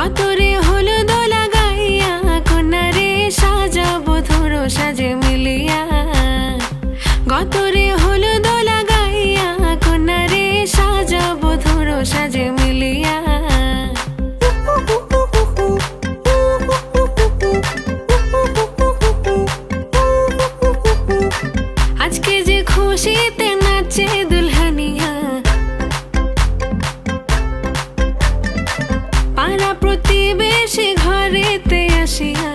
গতরে হলুদ লাগাইয়া কন্যারে সাজাবো ধরো সাজে মিলিয়া। গতরে হলুদ লাগাইয়া কন্যারে সাজাবো ধরো সাজে মিলিয়া। আজকে যে খুশিতে নাচে দুলহানিয়া, পাড়া প্রতিবেশী ঘরেতে আসিয়া।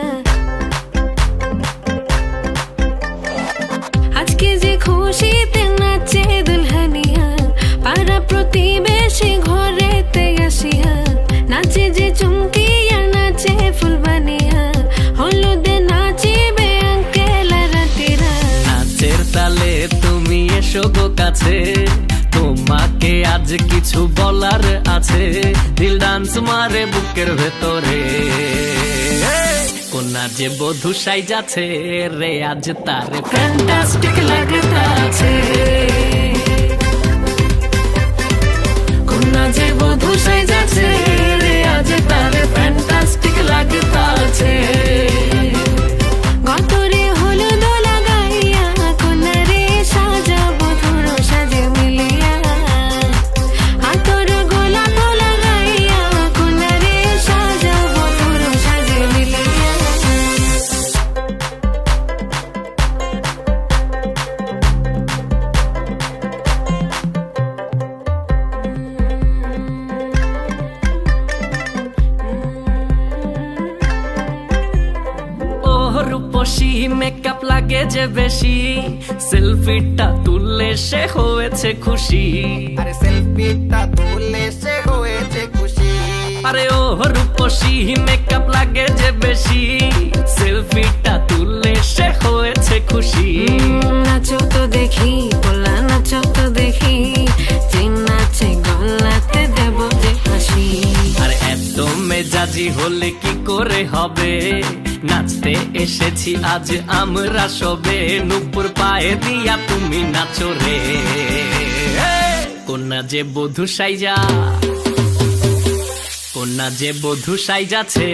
আজকে যে খুশিতে নাচে দুলহানিয়া, পাড়া প্রতিবেশী ঘরেতে আসিয়া। নাচে যে চুমকিয়া নাচে ফুলবানিয়া, হলুদে নাচিবে আঙ্কেল রাতিরা। নাচের তালে তুমি এসো গো কাছে, তোমাকে আজ কিছু বলার আছে। দিল ডান্স মারে বুকের ভেতরে, কোনা যে বধূ সাইজাছে রে আজ তারে ফ্যান্টাস্টিক লাগতাছে। কোনা যে বধূ সাইজাছে রে আজ তারে ফ্যান্টাস্টিক লাগতাছে। গতরে হলুদ লাগাইয়া কন্যারে সাজাবো ধরো সাজে মিলিয়া। আতর গোলাপ লাগাইয়া কন্যারে সাজাবো ধরো সাজে মিলিয়া। রূপসী মেকআপ লাগে যে বেশি, সেলফিটা তুললে সে হয়েছে খুশি। আরে সেলফিটা তুললে সে হয়েছে খুশি। আরে ও রূপসী মেকআপ লাগে যে বেশি, সেলফিটা তুললে সে হয়েছে খুশি। নাচো তো দেখি বলা, নাচো তো দেখি, যে নাচে গলাতে দেব যে হাসি। আর এত মেজাজি হলে কি করে হবে, নাচতে এসেছি আজ আমরা সবে। নুপুর পায়ে দিয়া তুমি নাচো রে, কোনা যে বধূ সাইজা, কোনা যে বধূ সাইজাছে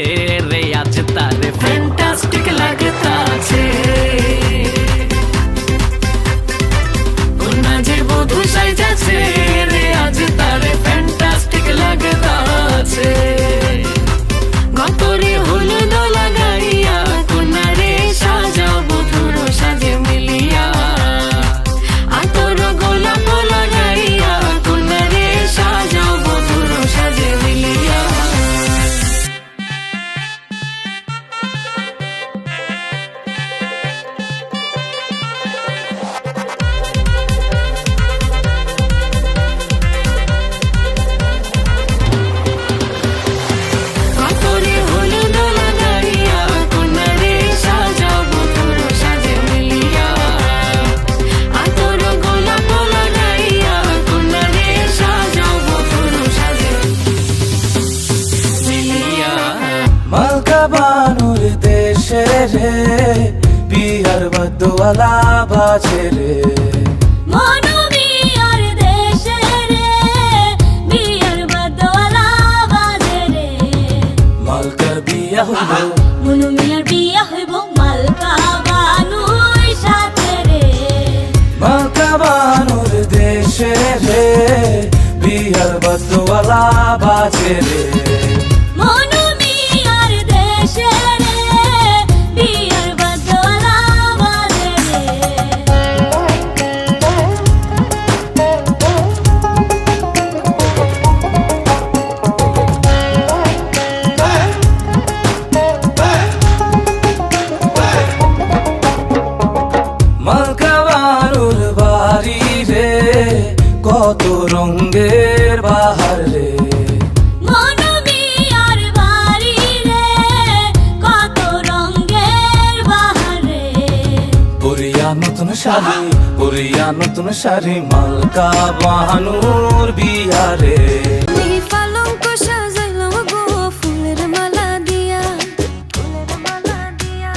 রে আজ তারে ফ্যান্টাস্টিক লাগতাছে। কোনা যে বধূ সাইজাছে রে আজ তারে ফ্যান্টাস্টিক লাগতাছে। গতরে হলুদ লাগাইয়া কন্যারে সাজাবো ধরো সাজে মিলিয়া। আতর গোলাপ লাগাইয়া কন্যারে সাজাবো ধরো সাজে মিলিয়া। গতরে হলুদ লাগাইয়া কন্যারে সাজাবো ধরো সাজে মিলিয়া। আতর গোলাপ লাগাইয়া কন্যারে সাজাবো ধরো সাজে মিলিয়া। মালকা বানুর দেশে রে, বিহার বদওয়ালা বাজে রে। মনুমিয়ার দেশে রে, বিয়ার বদওয়ালা বাজে রে। মালকার বিয়া হইব, মনুমিয়ার বিয়া হইব মালকা বানুর সাথে রে। মালকা বানুর দেশে রে, বিহার বদওয়ালা বাজে রে। মনুমিয়ার দেশে রে, বিয়ার বদওয়ালা বাজে রে। মালকা বানুর বাড়ি রে, কত রঙের বাহার রে। মনুমিয়ার বাড়ি রে, কত রঙের বাহার রে। পরিয়া নতুন শাড়ি, পরিয়া নতুন শাড়ি, মালকা বানুর বিয়া রে। আমি পালঙ্ক সাজাইলাম গো ফুলের মালা দিয়া, ফুলের মালা দিয়া,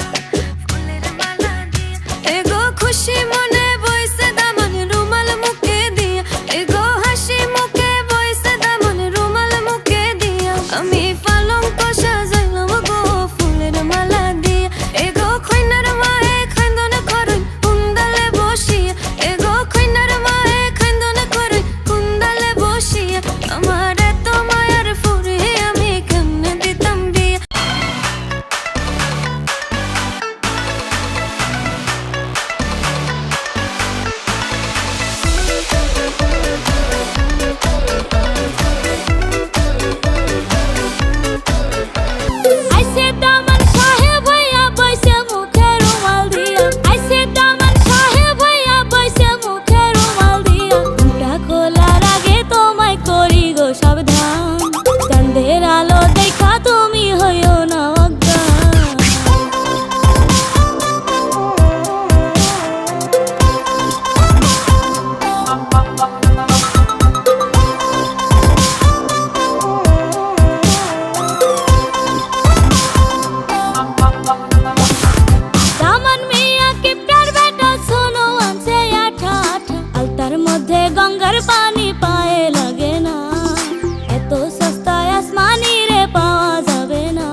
ফুলের মালা দিয়া। এগো খুশি মনে বইছে দামন রুমাল মুখে দিয়া, এগো হাসি মুখে বইছে দামন রুমাল মুখে দিয়া। আমি পালঙ্ক মধ্যে গঙ্গার পানি পায়ে লাগে না, এত সস্তায় আসমানি রে পাওয়া যাবে না।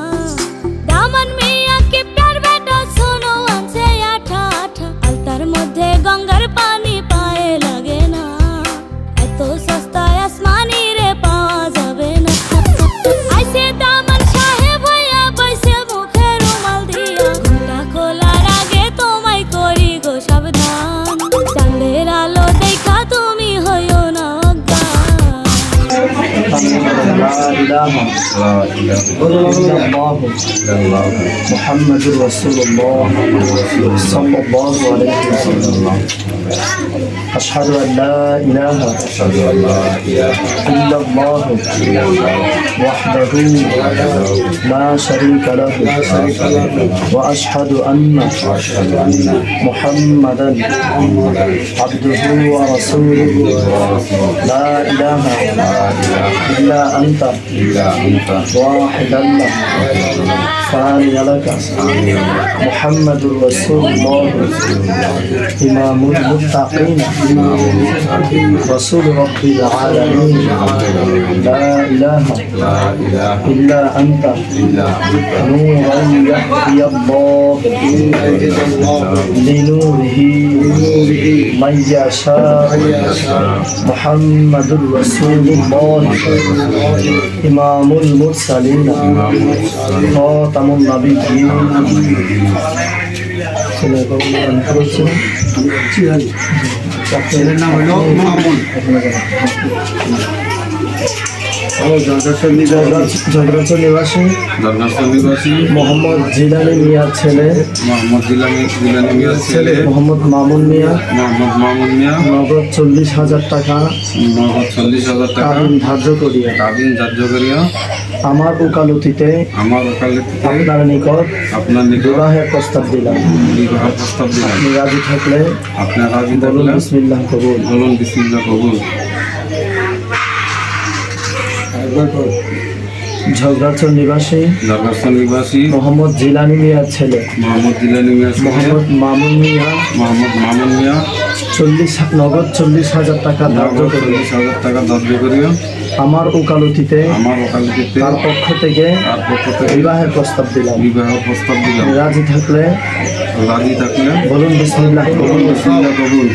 দামান মিয়া কিপটার বেটা শোনো আছে আঠা আঠা, আলতার মধ্যে গঙ্গার পানি পায়ে লাগে না, এত সস্তায় আসমানি রে পাওয়া যাবে না। আইসে দামান সাহেব হইয়া বইসে মুখে রুমাল দিয়া, ঘুমটা খোলার আগে তোমায় করি গো সাবধান, চাঁদের আলো দেখা তুমি হইও না অজ্ঞান। মুহাম্মাদুর রাসূলুল্লাহ সাল্লাল্লাহু আলাইহি ওয়াসাল্লাম। আশহাদু আন লা ইলাহা ইল্লাল্লাহ ওয়াহদাহু লা শারীকা লাহু ওয়া আশহাদু আন্না মুহাম্মাদান আবদুহু ওয়া রাসূলুহু লা ইলাহা ইল্লা আনতা ওয়াহিদান লা ثاني لك محمد رسول الله إمام المتقين رسول رب العالمين لا إله إلا أنت نورا يهدي الله لنوره من يشاء محمد رسول الله إمام المرسلين خاتم النبيين ছেলের নাম হলো মামুন। ঝগড়াচর নিবাসী মোহাম্মদ জিলানি মিয়ার ছেলে মোহাম্মদ মামুন মিয়া নগদ 40,000 টাকা কাবিন ধার্য করিয়া আমার ওকালতিতে আপনার নিকট বিবাহের প্রস্তাব দিলাম। আপনি রাজি থাকলে বলুন বিসমিল্লাহ কবুল। ঝগড়াচর নিবাসী মোহাম্মদ জিলানি মিয়ার ছেলে মোহাম্মদ মামুন মিয়া নগদ 40,000 টাকা ধার্য করিয়া আমার ওকালতিতে তার পক্ষ থেকে বিবাহের প্রস্তাব দিলাম। রাজি থাকলে বলুন বিসমিল্লাহ কবুল।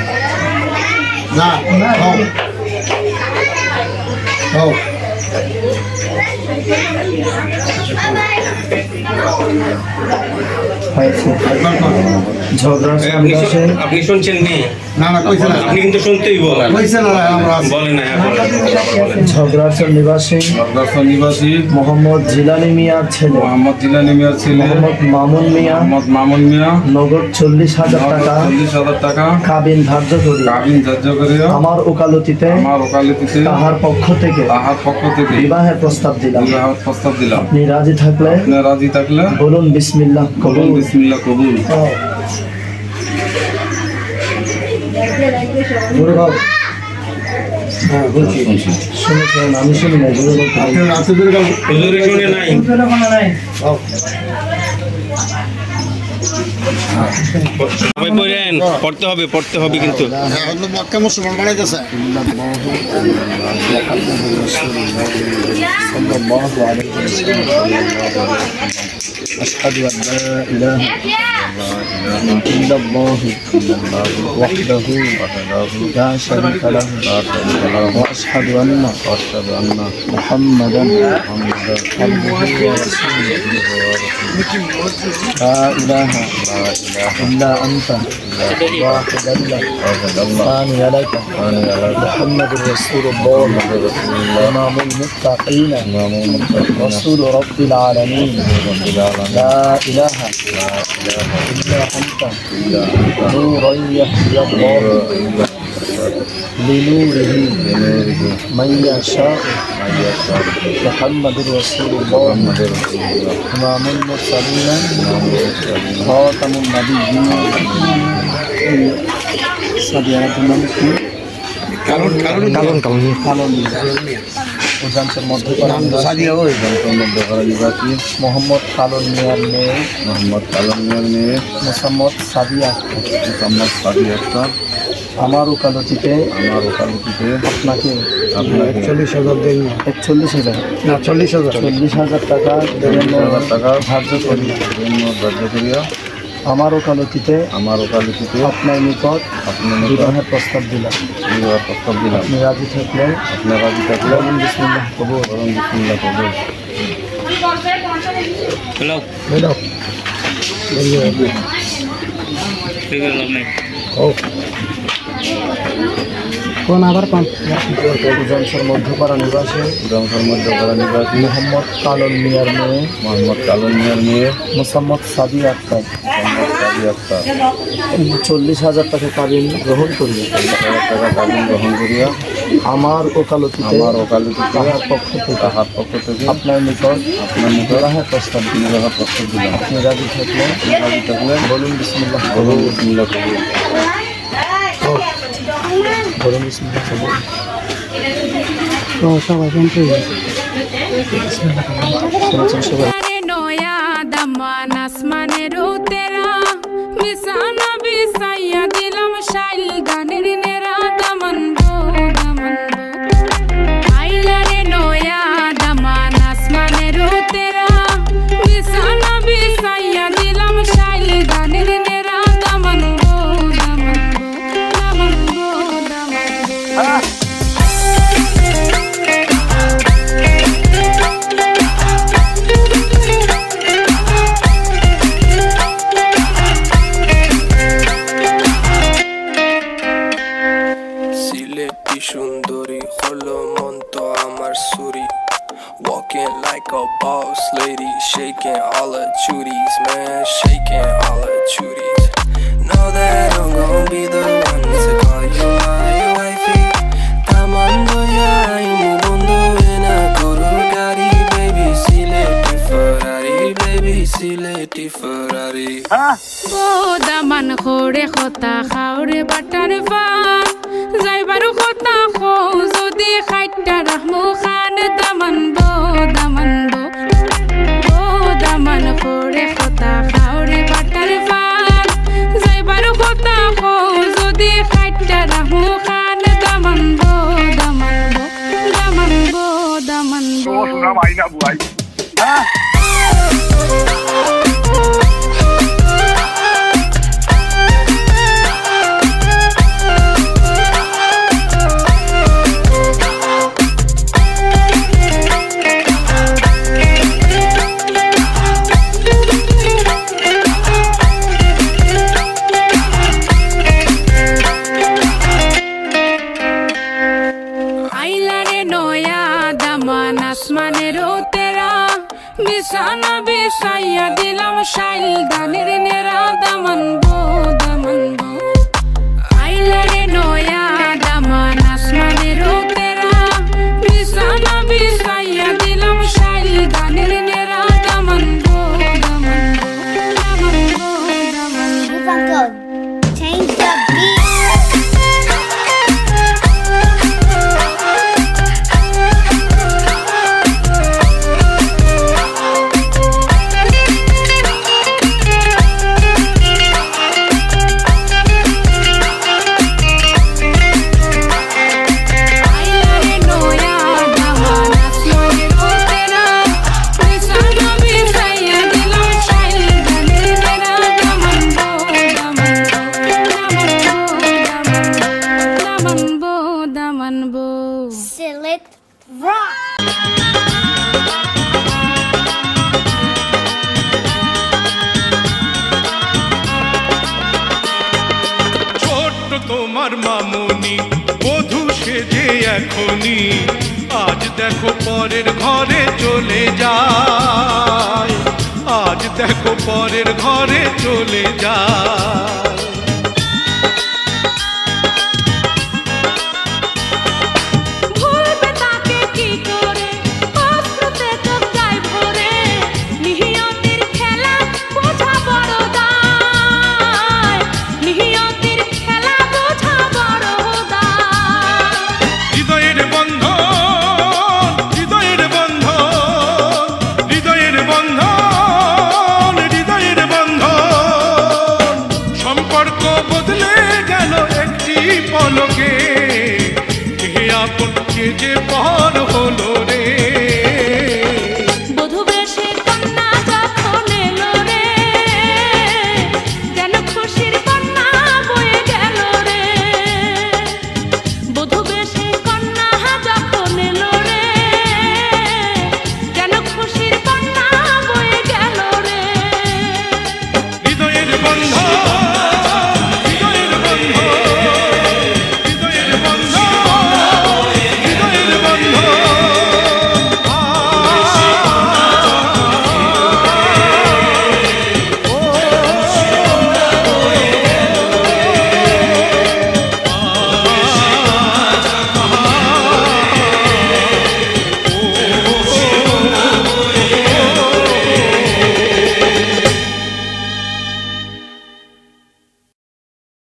আপনি শুনছেন নি? আপনি কিন্তু শুনতেই বলেন ঝগড়াচর নিবাসী মোহাম্মদ জিলানি মিয়ার ছেলে মোহাম্মদ মামুন মিয়া নগদ 40,000 টাকা কাবিন ধার্য করিয়া আমার ওকালতিতে তাহার পক্ষ থেকে বিবাহের প্রস্তাব দিলাম। আপনি রাজি থাকলে বলুন বিসমিল্লাহ কবুল। শুনেছেন? আমি শুনি নাই। শুনে নাই। সবাই পড়েন, পড়তে হবে কিন্তু। মক্কা মুসলমান বানাইতেছে। أشهد أن لا إله إلا الله وحده لا شريك له وأشهد أن محمدا عبده ورسوله لا إله إلا أنت واحدا لك ثاني لك محمد رسول الله إمام المتقين رسول رب العالمين لا إله إلا أنت نورا يهدي الله لنوره من يشاء محمد رسول الله إمام المرسلين خاتم النبيين মোহাম্মদ কালন মিয়ার মেয়ে মোহাম্মদ সাদিয়া আক্তার আমার ওকালতিতে আপনাকে 41,000 না 40,000 40,000 টাকা ধার্য করিয়া আমার ওকালতিতে আপনার নিকট বিবাহের প্রস্তাব দিলাম। আপনি রাজি থাকলে বলুন বিসমিল্লাহ কবুল। কোন আবার কোন উজানসর মধ্যপাড়া নিবাসী মোহাম্মদ কালন মিয়ার মেয়ে মোসাম্মদ সাদি আক্তার 40,000 টাকা কাবিন গ্রহণ করিয়া আমার ওকালতিতে তাহার পক্ষ থেকে আপনার নিকট বিবাহের প্রস্তাব দিলাম। আপনি রাজি থাকলে বলুন বিসমিল্লাহ কবুল। বলুন বিসমিল্লাহ কবুল। সবাই শুনতে শুনেছেন সবাই? नोया दमान आसमाনের তেরা বিছানা বিছাইয়া দিলাম শাইল গানের নেরা দামান গো আইলা রে নয়া দমান আসমানের তেরা বিছানা বিছাইয়া দিলাম শাইল গানের নেরা দামান গো সিলেটি সুন্দরী হলো মন তো আমার সুরি walking like a boss lady shaking all her chuties man shaking all her chuties know that I'm gonna be the one to call you my wifey tamando ya imu bondo ena gurur gari baby sileti ferrari O Daman খোরে খতা খাওরে butter fun যাইবারু খতা খো যদি খাইটা রাহমু খান দামান বো ও দামান খোরে খতা খাওরে butter fun যাইবারু খতা খো যদি খাইটা রাহমু খান দামান বো বিছানা বিছাইয়া দিলাম শাইল গানের নেরা দামান বো আইলা রে নয়া দামান আসমানের তেরা বিছানা বিছাইয়া দিলাম শাইল গানের নেরা দামান বো Change the beat. Sillet rock. ছোট্ট তোমার মামুনি বধূ সেজে এখনি আজ দেখো পরের ঘরে চলে যায় আজ দেখো পরের ঘরে চলে যায় সম্পর্ক আপন